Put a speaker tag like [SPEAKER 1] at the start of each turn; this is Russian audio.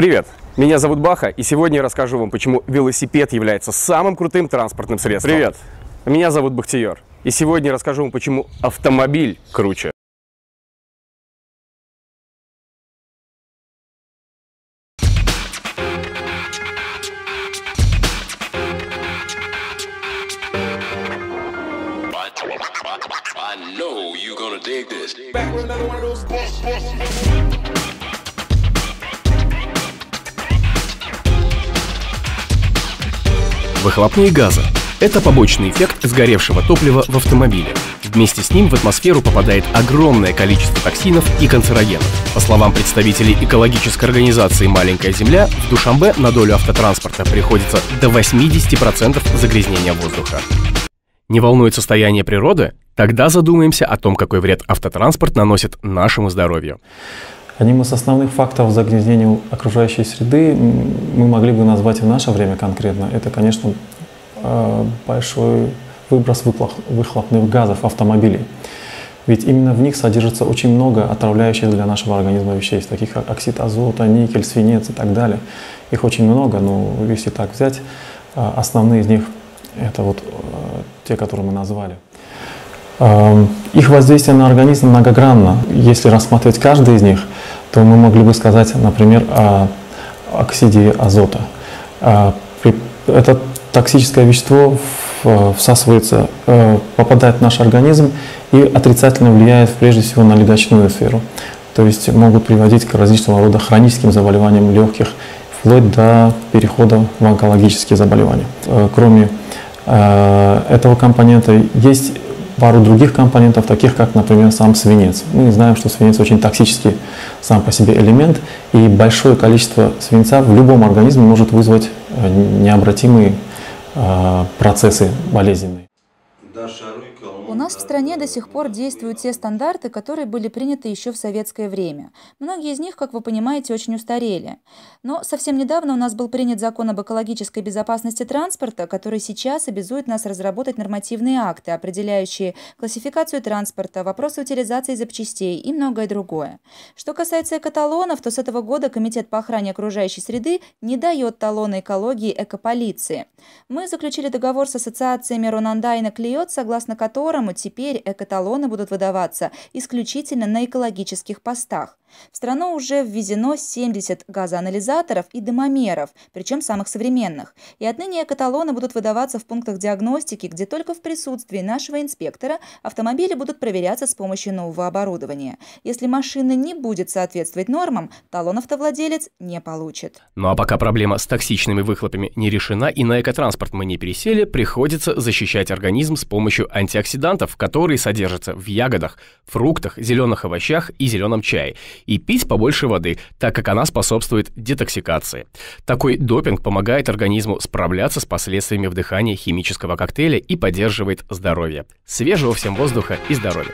[SPEAKER 1] Привет! Меня зовут Баха, и сегодня я расскажу вам, почему велосипед является самым крутым транспортным средством. Привет! Меня зовут Бахтияр, и сегодня я расскажу вам, почему автомобиль круче.
[SPEAKER 2] Выхлопные газы – это побочный эффект сгоревшего топлива в автомобиле. Вместе с ним в атмосферу попадает огромное количество токсинов и канцерогенов. По словам представителей экологической организации «Маленькая Земля», в Душанбе на долю автотранспорта приходится до 80% загрязнения воздуха. Не волнует состояние природы? Тогда задумаемся о том, какой вред автотранспорт наносит нашему здоровью.
[SPEAKER 3] Одним из основных факторов загрязнения окружающей среды мы могли бы назвать в наше время конкретно. Это, конечно, большой выброс выхлопных газов автомобилей. Ведь именно в них содержится очень много отравляющих для нашего организма веществ, таких как оксид азота, никель, свинец и так далее. Их очень много, но если так взять, основные из них это вот те, которые мы назвали. Их воздействие на организм многогранно. Если рассмотреть каждый из них, то мы могли бы сказать, например, о оксиде азота. Это токсическое вещество всасывается, попадает в наш организм и отрицательно влияет прежде всего на легочную сферу. То есть могут приводить к различного рода хроническим заболеваниям легких, вплоть до перехода в онкологические заболевания. Кроме этого компонента есть пару других компонентов, таких как, например, сам свинец. Мы знаем, что свинец очень токсический сам по себе элемент, и большое количество свинца в любом организме может вызвать необратимые процессы болезненные.
[SPEAKER 4] У нас в стране до сих пор действуют те стандарты, которые были приняты еще в советское время. Многие из них, как вы понимаете, очень устарели. Но совсем недавно у нас был принят закон об экологической безопасности транспорта, который сейчас обязует нас разработать нормативные акты, определяющие классификацию транспорта, вопросы утилизации запчастей и многое другое. Что касается экоталонов, то с этого года Комитет по охране окружающей среды не дает талоны экологии экополиции. Мы заключили договор с ассоциациями Ронандай и Клиот, согласно которому теперь экоталоны будут выдаваться исключительно на экологических постах. В страну уже ввезено 70 газоанализаторов и дымомеров, причем самых современных. И отныне экоталоны будут выдаваться в пунктах диагностики, где только в присутствии нашего инспектора автомобили будут проверяться с помощью нового оборудования. Если машина не будет соответствовать нормам, талон автовладелец не получит.
[SPEAKER 2] Ну а пока проблема с токсичными выхлопами не решена и на экотранспорт мы не пересели, приходится защищать организм с помощью антиоксидантов, которые содержатся в ягодах, фруктах, зеленых овощах и зеленом чае. И пить побольше воды, так как она способствует детоксикации. Такой допинг помогает организму справляться с последствиями вдыхания химического коктейля и поддерживает здоровье. Свежего всем воздуха и здоровья!